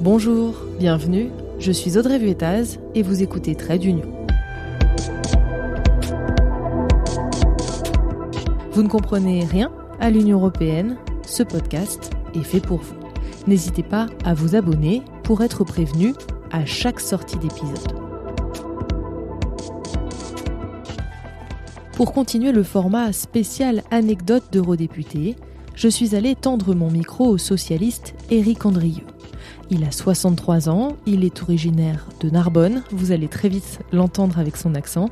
Bonjour, bienvenue, je suis Audrey Vuettaz et vous écoutez Trait d'Union. Vous ne comprenez rien à l'Union européenne? Ce podcast est fait pour vous. N'hésitez pas à vous abonner pour être prévenu à chaque sortie d'épisode. Pour continuer le format spécial anecdote d'eurodéputé, je suis allée tendre mon micro au socialiste Éric Andrieu. Il a 63 ans, il est originaire de Narbonne, vous allez très vite l'entendre avec son accent,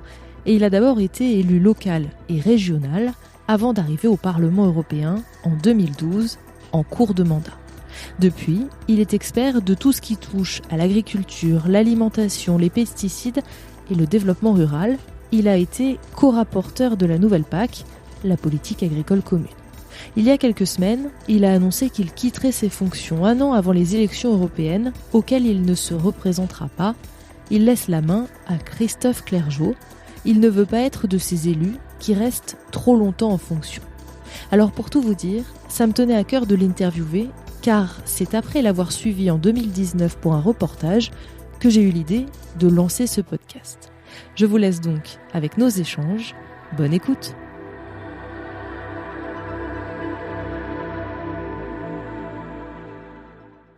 et il a d'abord été élu local et régional avant d'arriver au Parlement européen en 2012, en cours de mandat. Depuis, il est expert de tout ce qui touche à l'agriculture, l'alimentation, les pesticides et le développement rural. Il a été co-rapporteur de la nouvelle PAC, la politique agricole commune. Il y a quelques semaines, il a annoncé qu'il quitterait ses fonctions un an avant les élections européennes, auxquelles il ne se représentera pas. Il laisse la main à Christophe Clergeot. Il ne veut pas être de ces élus qui restent trop longtemps en fonction. Alors pour tout vous dire, ça me tenait à cœur de l'interviewer, car c'est après l'avoir suivi en 2019 pour un reportage que j'ai eu l'idée de lancer ce podcast. Je vous laisse donc avec nos échanges. Bonne écoute!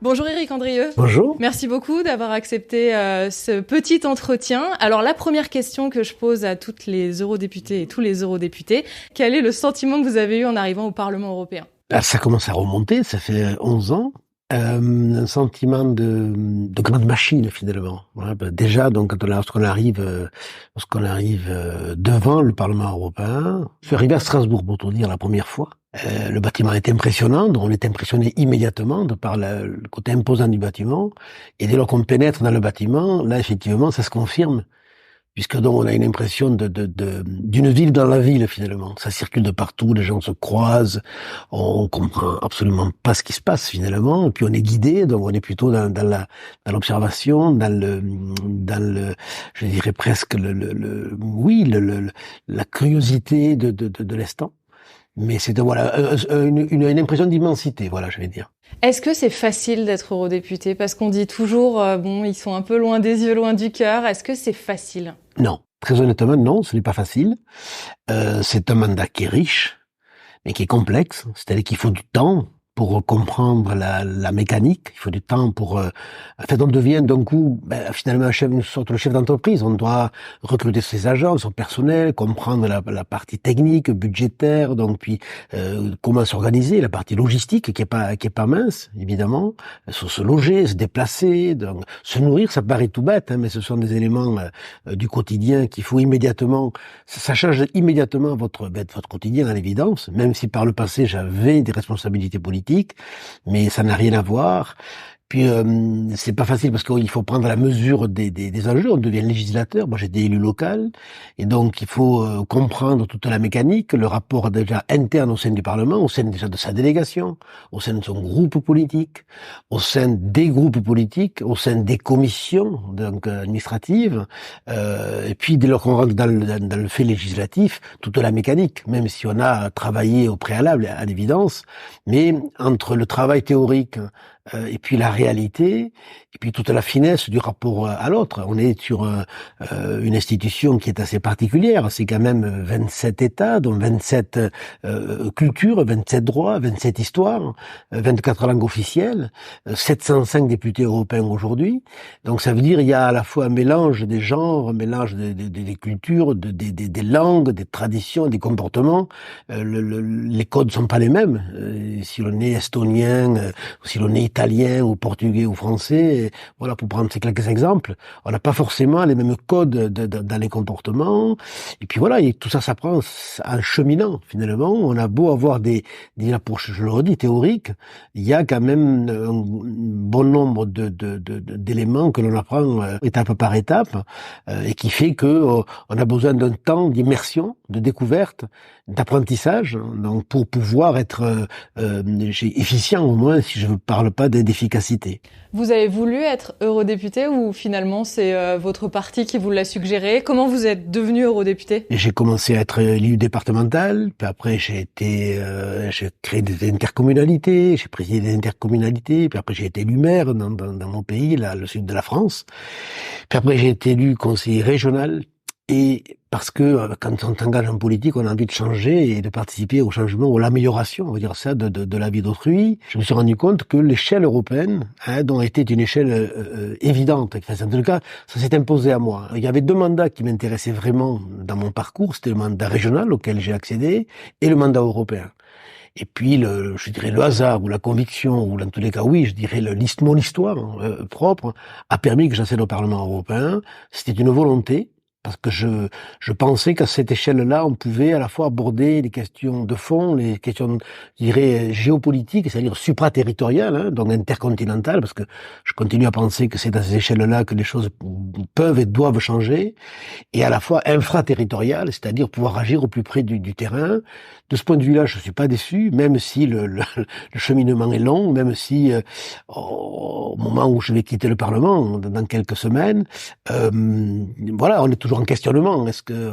Bonjour Éric Andrieu. Bonjour. Merci beaucoup d'avoir accepté ce petit entretien. Alors la première question que je pose à toutes les eurodéputés et tous les eurodéputés, quel est le sentiment que vous avez eu en arrivant au Parlement européen ? Ça commence à remonter, ça fait 11 ans. Un sentiment de grande machine finalement. Voilà, déjà donc lorsqu'on arrive devant le Parlement européen, je suis arrivé à Strasbourg pour tout dire la première fois. Le bâtiment est impressionnant, donc on est impressionné immédiatement de par le côté imposant du bâtiment. Et dès lors qu'on pénètre dans le bâtiment, là effectivement ça se confirme. Puisque donc on a une impression d'une ville dans la ville finalement. Ça circule de partout, les gens se croisent, on comprend absolument pas ce qui se passe finalement, et puis on est guidé, donc on est plutôt dans l'observation, je dirais presque la curiosité de l'instant. Mais c'est une impression d'immensité, voilà, je vais dire. Est-ce que c'est facile d'être eurodéputé ? Parce qu'on dit toujours, ils sont un peu loin des yeux, loin du cœur. Est-ce que c'est facile ? Non. Très honnêtement, non, ce n'est pas facile. C'est un mandat qui est riche, mais qui est complexe. C'est-à-dire qu'il faut du temps pour comprendre la mécanique. Il faut du temps pour... En fait, on devient d'un coup, finalement, une sorte de chef d'entreprise. On doit recruter ses agents, son personnel, comprendre la partie technique, budgétaire, donc puis comment s'organiser, la partie logistique qui est pas mince, évidemment. Se loger, se déplacer, donc se nourrir, ça paraît tout bête, mais ce sont des éléments du quotidien qu'il faut immédiatement... Ça change immédiatement votre quotidien à l'évidence, même si par le passé j'avais des responsabilités politiques, mais ça n'a rien à voir. Puis c'est pas facile parce qu'il faut prendre la mesure des enjeux. On devient législateur. Moi, j'étais élu local, et donc il faut comprendre toute la mécanique, le rapport déjà interne au sein du Parlement, au sein déjà de sa délégation, au sein de son groupe politique, au sein des groupes politiques, au sein des commissions donc administratives, et puis dès lors qu'on rentre dans le fait législatif, toute la mécanique, même si on a travaillé au préalable à l'évidence, mais entre le travail théorique et puis la réalité, et puis toute la finesse du rapport à l'autre. On est sur une institution qui est assez particulière. C'est quand même 27 États, dont 27 cultures, 27 droits, 27 histoires, 24 langues officielles, 705 députés européens aujourd'hui. Donc ça veut dire il y a à la fois un mélange des genres, un mélange des cultures, des langues, des traditions, des comportements. Les codes sont pas les mêmes. Si l'on est estonien, si l'on est italien ou portugais ou français, voilà, pour prendre ces quelques exemples, on n'a pas forcément les mêmes codes dans les comportements. Et puis voilà, et tout ça s'apprend en cheminant finalement. On a beau avoir des approches, je le redis, théoriques, il y a quand même un bon nombre d'éléments que l'on apprend étape par étape, et qui fait que on a besoin d'un temps d'immersion, de découverte, d'apprentissage, donc pour pouvoir être efficient, au moins si je ne parle pas d'efficacité. Vous avez voulu être eurodéputé ou finalement c'est votre parti qui vous l'a suggéré? Comment vous êtes devenu eurodéputé? J'ai commencé à être élu départemental, puis après j'ai créé des intercommunalités, j'ai présidé des intercommunalités, puis après j'ai été élu maire dans mon pays, là, le sud de la France. Puis après j'ai été élu conseiller régional. Et parce que quand on s'engage en politique, on a envie de changer et de participer au changement ou à l'amélioration, on va dire ça, de la vie d'autrui. Je me suis rendu compte que l'échelle européenne, dont était une échelle évidente, enfin, en tout cas, ça s'est imposé à moi. Il y avait deux mandats qui m'intéressaient vraiment dans mon parcours, c'était le mandat régional auquel j'ai accédé et le mandat européen. Et puis, je dirais le hasard ou la conviction, ou dans tous les cas, oui, je dirais mon histoire propre, a permis que j'accède au Parlement européen. C'était une volonté. Parce que je pensais qu'à cette échelle-là, on pouvait à la fois aborder les questions de fond, les questions, je dirais, géopolitiques, c'est-à-dire supraterritoriales, donc intercontinentales, parce que je continue à penser que c'est à ces échelles-là que les choses peuvent et doivent changer, et à la fois infraterritoriales, c'est-à-dire pouvoir agir au plus près du terrain. De ce point de vue-là, je suis pas déçu, même si le cheminement est long, même si au moment où je vais quitter le Parlement, dans quelques semaines, voilà, on est toujours en questionnement. Est-ce que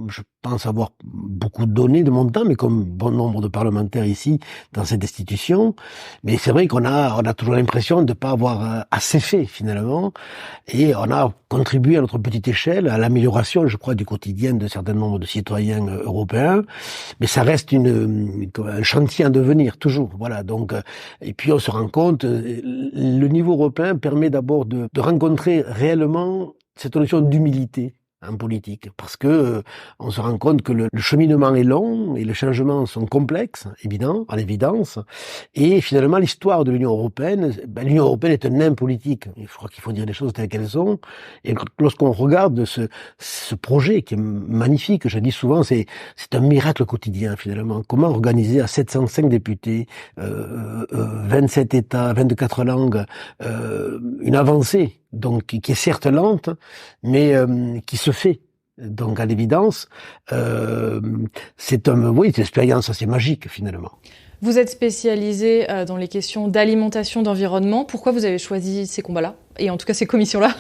je pense avoir beaucoup donné de mon temps, mais comme bon nombre de parlementaires ici dans cette institution. Mais c'est vrai qu'on a toujours l'impression de ne pas avoir assez fait finalement, et on a contribué à notre petite échelle à l'amélioration, je crois, du quotidien de certains nombres de citoyens européens. Mais ça reste un chantier à devenir toujours. Voilà. Donc, et puis on se rend compte, le niveau européen permet d'abord de rencontrer réellement cette notion d'humilité en politique, parce que on se rend compte que le cheminement est long et les changements sont complexes, à l'évidence, et finalement l'histoire de l'Union européenne, l'Union européenne est un nain politique. Je crois qu'il faut dire les choses telles qu'elles sont. Et lorsqu'on regarde ce projet qui est magnifique, je dis souvent, c'est un miracle quotidien finalement. Comment organiser à 705 députés, 27 États, 24 langues, une avancée, donc qui est certes lente, mais qui se fait. Donc à l'évidence, c'est une expérience assez magique finalement. Vous êtes spécialisé dans les questions d'alimentation, d'environnement. Pourquoi vous avez choisi ces combats-là, et en tout cas ces commissions-là?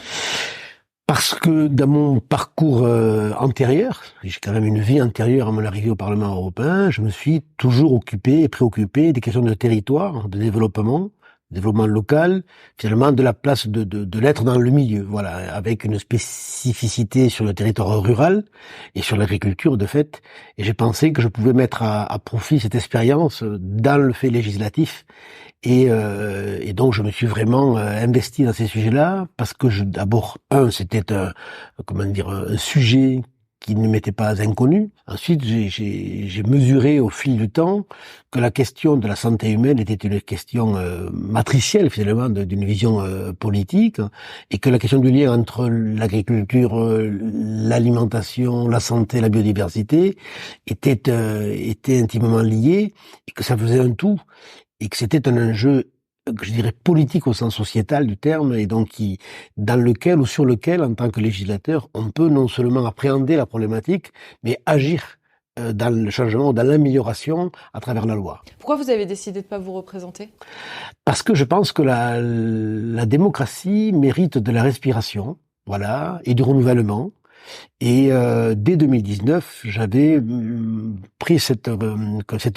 Parce que dans mon parcours antérieur, j'ai quand même une vie antérieure à mon arrivée au Parlement européen, je me suis toujours occupé et préoccupé des questions de territoire, de développement local, finalement de la place de l'être dans le milieu, voilà, avec une spécificité sur le territoire rural et sur l'agriculture de fait. Et j'ai pensé que je pouvais mettre à profit cette expérience dans le fait législatif. Et donc je me suis vraiment investi dans ces sujets-là parce que d'abord, c'était un sujet qui ne m'était pas inconnu. Ensuite, j'ai mesuré au fil du temps que la question de la santé humaine était une question matricielle finalement d'une vision politique, et que la question du lien entre l'agriculture, l'alimentation, la santé, la biodiversité était intimement liée, et que ça faisait un tout, et que c'était un enjeu, je dirais, politique au sens sociétal du terme, et donc sur lequel, en tant que législateur, on peut non seulement appréhender la problématique, mais agir dans le changement, dans l'amélioration à travers la loi. Pourquoi vous avez décidé de ne pas vous représenter? Parce que je pense que la démocratie mérite de la respiration, voilà, et du renouvellement. Et dès 2019, j'avais pris cette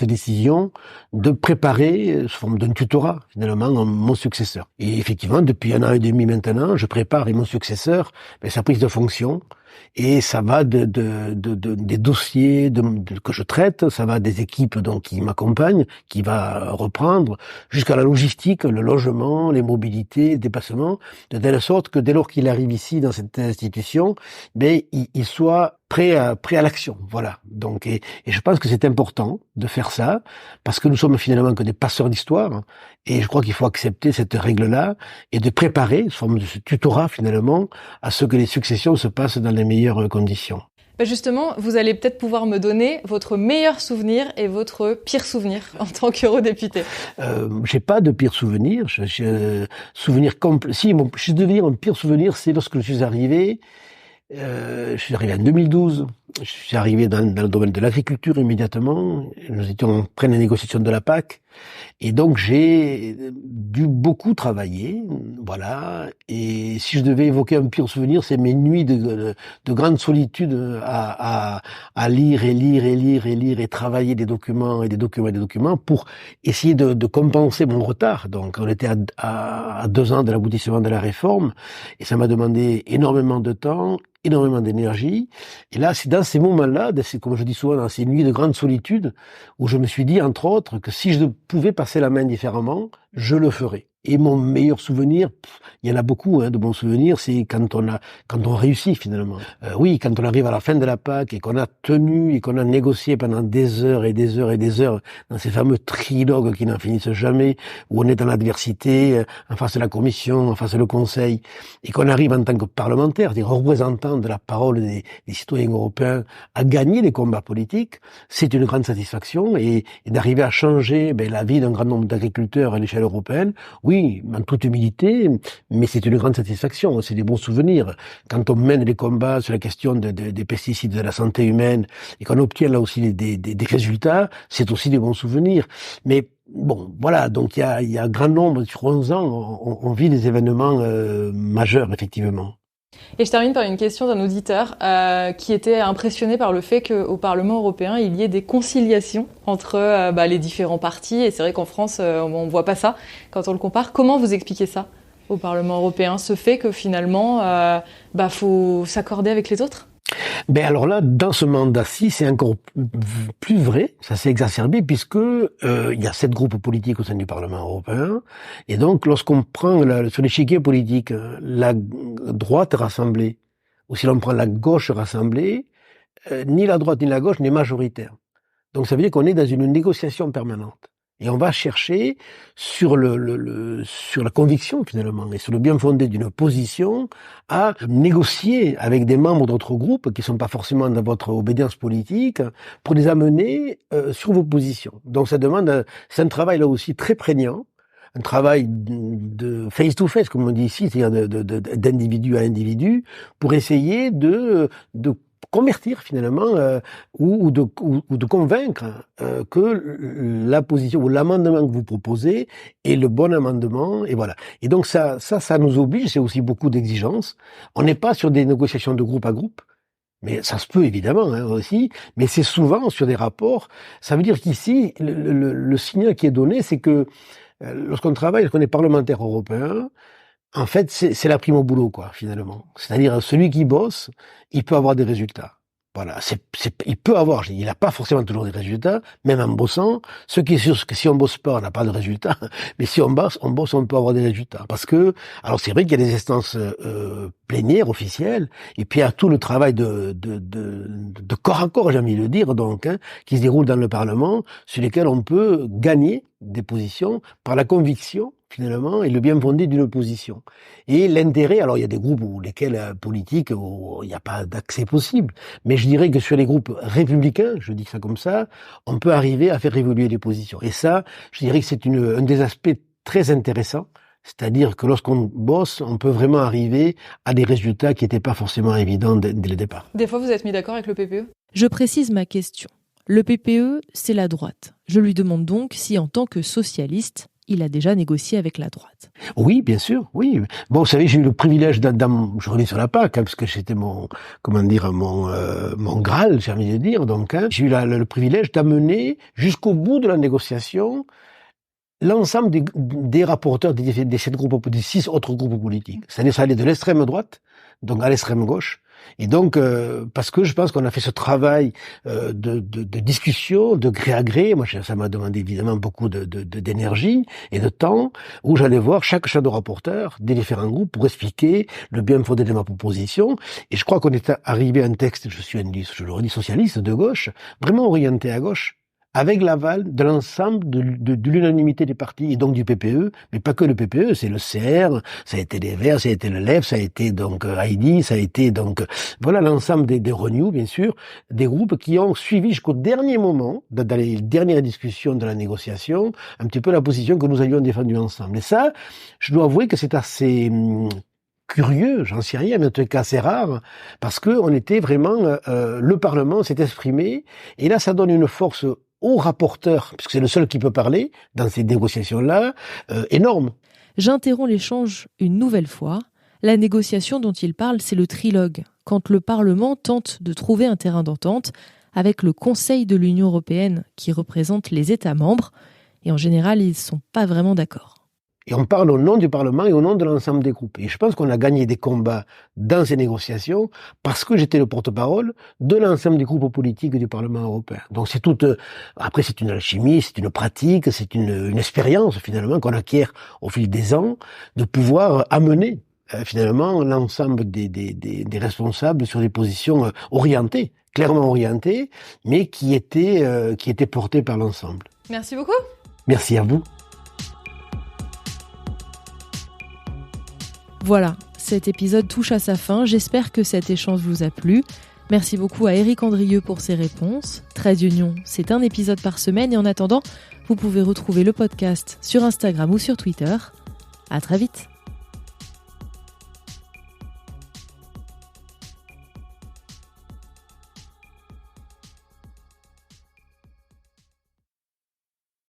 décision de préparer, sous forme d'un tutorat, finalement, mon successeur. Et effectivement, depuis 1 an et demi maintenant, je prépare mon successeur, sa prise de fonction. Et ça va des dossiers que je traite, ça va des équipes donc qui m'accompagnent, qui va reprendre, jusqu'à la logistique, le logement, les mobilités, les déplacements, de telle sorte que dès lors qu'il arrive ici dans cette institution, il soit prêt à l'action. Voilà. Donc, et je pense que c'est important de faire ça, parce que nous sommes finalement que des passeurs d'histoire, et je crois qu'il faut accepter cette règle-là, et de préparer, sous forme de ce tutorat finalement, à ce que les successions se passent dans les meilleures conditions. Justement, vous allez peut-être pouvoir me donner votre meilleur souvenir et votre pire souvenir en tant qu'eurodéputé. J'ai pas de pire souvenir. Si, je devais dire un pire souvenir, c'est lorsque je suis arrivé, Je suis arrivé en 2012. Je suis arrivé dans le domaine de l'agriculture immédiatement. Nous étions en pleine négociation de la PAC. Et donc, j'ai dû beaucoup travailler. Voilà. Et si je devais évoquer un pire souvenir, c'est mes nuits de grande solitude à lire et travailler des documents pour essayer de compenser mon retard. Donc, on était à 2 ans de l'aboutissement de la réforme. Et ça m'a demandé énormément de temps, énormément d'énergie. Et là, c'est dans ces moments-là, comme je dis souvent, dans ces nuits de grande solitude, où je me suis dit, entre autres, que si je pouvais passer la main différemment, je le ferais. Et mon meilleur souvenir, il y en a beaucoup, de bons souvenirs, c'est quand on réussit finalement. Oui, quand on arrive à la fin de la PAC et qu'on a tenu et qu'on a négocié pendant des heures et des heures et des heures dans ces fameux trilogues qui n'en finissent jamais, où on est dans l'adversité, en face de la Commission, en face du Conseil, et qu'on arrive en tant que parlementaire, des représentants de la parole des citoyens européens, à gagner les combats politiques, c'est une grande satisfaction, et d'arriver à changer la vie d'un grand nombre d'agriculteurs à l'échelle européenne. Oui, en toute humilité, mais c'est une grande satisfaction, c'est des bons souvenirs. Quand on mène des combats sur la question des pesticides, de la santé humaine, et qu'on obtient là aussi des résultats, c'est aussi des bons souvenirs. Mais bon, voilà, donc il y a un grand nombre, sur 11 ans, on vit des événements majeurs, effectivement. Et je termine par une question d'un auditeur qui était impressionné par le fait qu'au Parlement européen, il y ait des conciliations entre les différents partis. Et c'est vrai qu'en France, on voit pas ça quand on le compare. Comment vous expliquez ça au Parlement européen, ce fait que finalement, faut s'accorder avec les autres ? Alors là, dans ce mandat-ci, c'est encore plus vrai, ça s'est exacerbé, puisque il y a 7 groupes politiques au sein du Parlement européen, et donc lorsqu'on prend sur l'échiquier politique la droite rassemblée, ou si l'on prend la gauche rassemblée, ni la droite ni la gauche n'est majoritaire. Donc ça veut dire qu'on est dans une négociation permanente. Et on va chercher sur sur la conviction finalement et sur le bien fondé d'une position à négocier avec des membres d'autres groupes qui sont pas forcément dans votre obédience politique pour les amener sur vos positions. Donc ça demande, c'est un travail là aussi très prégnant, un travail de face to face comme on dit ici, c'est-à-dire d'individu à individu pour essayer de convertir finalement ou de convaincre que la position ou l'amendement que vous proposez est le bon amendement, et voilà. Et donc ça nous oblige, c'est aussi beaucoup d'exigences. On n'est pas sur des négociations de groupe à groupe, mais ça se peut évidemment aussi, mais c'est souvent sur des rapports. Ça veut dire qu'ici le signal qui est donné, c'est que lorsqu'on travaille, lorsqu'on est parlementaire européen, en fait, c'est la prime au boulot, quoi, finalement. C'est-à-dire, celui qui bosse, il peut avoir des résultats. Voilà, il peut avoir, il n'a pas forcément toujours des résultats, même en bossant. Ce qui est sûr, c'est que si on bosse pas, on n'a pas de résultats. Mais si on bosse, on peut avoir des résultats. Parce que, alors c'est vrai qu'il y a des instances plénières, officielles, et puis il y a tout le travail de corps à corps, j'ai envie de dire, donc, qui se déroule dans le Parlement, sur lesquels on peut gagner des positions par la conviction finalement, et le bien fondé d'une position. Et l'intérêt, alors il y a des groupes où lesquels politiques, où il n'y a pas d'accès possible, mais je dirais que sur les groupes républicains, je dis ça comme ça, on peut arriver à faire évoluer les positions. Et ça, je dirais que c'est un des aspects très intéressants, c'est-à-dire que lorsqu'on bosse, on peut vraiment arriver à des résultats qui n'étaient pas forcément évidents dès le départ. Des fois, vous êtes mis d'accord avec le PPE ? Je précise ma question. Le PPE, c'est la droite. Je lui demande donc si, en tant que socialiste, il a déjà négocié avec la droite. Oui, bien sûr, oui. Bon, vous savez, j'ai eu le privilège je reviens sur la PAC, parce que c'était mon Graal, j'ai envie de dire, donc, j'ai eu le privilège d'amener jusqu'au bout de la négociation l'ensemble des rapporteurs des 6 autres groupes politiques. C'est-à-dire, ça allait de l'extrême droite, donc à l'extrême gauche. Et donc, parce que je pense qu'on a fait ce travail de discussion, de gré à gré. Moi, ça m'a demandé évidemment beaucoup d'énergie et de temps, où j'allais voir chaque shadow rapporteur des différents groupes pour expliquer le bien fondé de ma proposition. Et je crois qu'on est arrivé à un texte, je le redis, socialiste, de gauche, vraiment orienté à gauche, avec l'aval de l'ensemble de l'unanimité des partis, et donc du PPE, mais pas que le PPE, c'est le CR, ça a été les Verts, ça a été le LEF, ça a été donc Heidi, ça a été donc, voilà, l'ensemble des Renew, bien sûr, des groupes qui ont suivi jusqu'au dernier moment, dans les dernières discussions de la négociation, un petit peu la position que nous avions défendue ensemble. Et ça, je dois avouer que c'est assez curieux, j'en sais rien, mais en tout cas c'est rare, parce que on était vraiment, le Parlement s'est exprimé, et là ça donne une force au rapporteur, puisque c'est le seul qui peut parler dans ces négociations-là, énorme. J'interromps l'échange une nouvelle fois. La négociation dont il parle, c'est le trilogue, quand le Parlement tente de trouver un terrain d'entente avec le Conseil de l'Union européenne qui représente les États membres, et en général, ils ne sont pas vraiment d'accord. Et on parle au nom du Parlement et au nom de l'ensemble des groupes. Et je pense qu'on a gagné des combats dans ces négociations parce que j'étais le porte-parole de l'ensemble des groupes politiques du Parlement européen. Donc c'est après c'est une alchimie, c'est une pratique, c'est une expérience finalement qu'on acquiert au fil des ans de pouvoir amener finalement l'ensemble des responsables sur des positions orientées, clairement orientées, mais qui étaient portées par l'ensemble. Merci beaucoup. Merci à vous. Voilà, cet épisode touche à sa fin. J'espère que cet échange vous a plu. Merci beaucoup à Éric Andrieux pour ses réponses. Trade Union, c'est un épisode par semaine et en attendant, vous pouvez retrouver le podcast sur Instagram ou sur Twitter. À très vite.